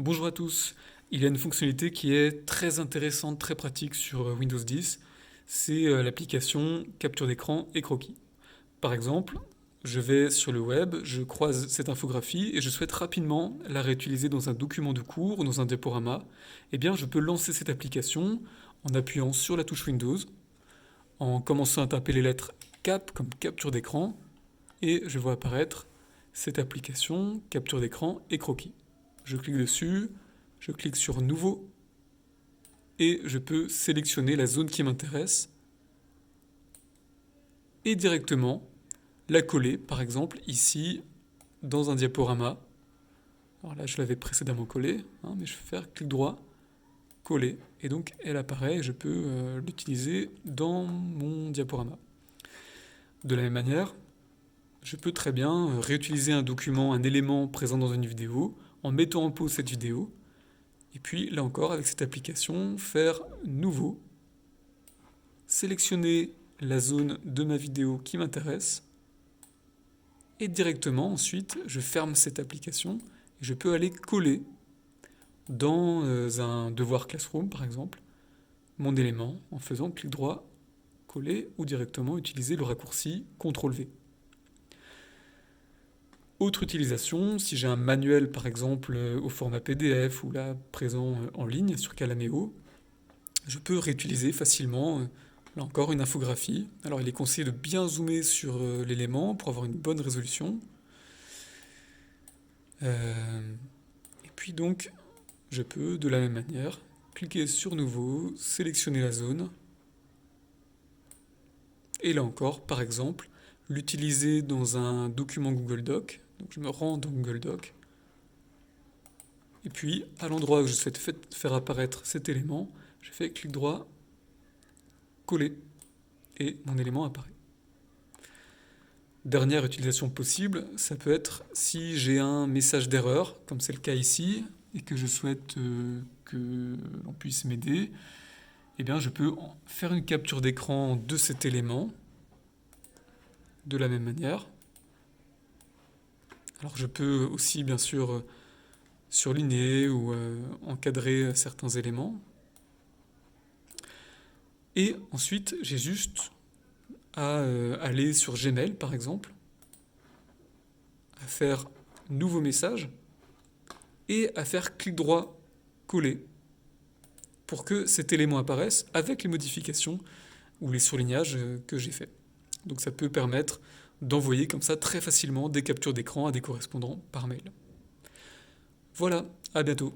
Bonjour à tous. Il y a une fonctionnalité qui est très intéressante, très pratique sur Windows 10. C'est l'application capture d'écran et croquis. Par exemple, je vais sur le web, je croise cette infographie et je souhaite rapidement la réutiliser dans un document de cours ou dans un diaporama. Eh bien, je peux lancer cette application en appuyant sur la touche Windows, en commençant à taper les lettres Cap comme capture d'écran et je vois apparaître cette application capture d'écran et croquis. Je clique dessus, je clique sur Nouveau et je peux sélectionner la zone qui m'intéresse et directement la coller, par exemple ici dans un diaporama. Alors là, je l'avais précédemment collée, mais je vais faire clic droit, coller, et donc elle apparaît et je peux l'utiliser dans mon diaporama. De la même manière, je peux très bien réutiliser un document, un élément présent dans une vidéo, en mettant en pause cette vidéo, et puis là encore avec cette application, faire nouveau, sélectionner la zone de ma vidéo qui m'intéresse, et directement ensuite je ferme cette application et je peux aller coller dans un devoir Classroom par exemple, mon élément en faisant clic droit, coller ou directement utiliser le raccourci CTRL-V. Autre utilisation, si j'ai un manuel par exemple au format PDF ou là présent en ligne sur Calameo, je peux réutiliser facilement, là encore, une infographie. Alors il est conseillé de bien zoomer sur l'élément pour avoir une bonne résolution. Et puis donc, je peux de la même manière cliquer sur Nouveau, sélectionner la zone, et là encore, par exemple, l'utiliser dans un document Google Doc. Donc je me rends dans Google Doc. Et puis, à l'endroit où je souhaite faire apparaître cet élément, je fais clic droit, coller, et mon élément apparaît. Dernière utilisation possible, ça peut être si j'ai un message d'erreur, comme c'est le cas ici, et que je souhaite que l'on puisse m'aider, eh bien je peux faire une capture d'écran de cet élément, de la même manière. Alors je peux aussi bien sûr surligner ou encadrer certains éléments. Et ensuite, j'ai juste à aller sur Gmail, par exemple, à faire nouveau message et à faire clic droit, coller, pour que cet élément apparaisse avec les modifications ou les surlignages que j'ai fait. Donc ça peut permettre d'envoyer comme ça très facilement des captures d'écran à des correspondants par mail. Voilà, à bientôt.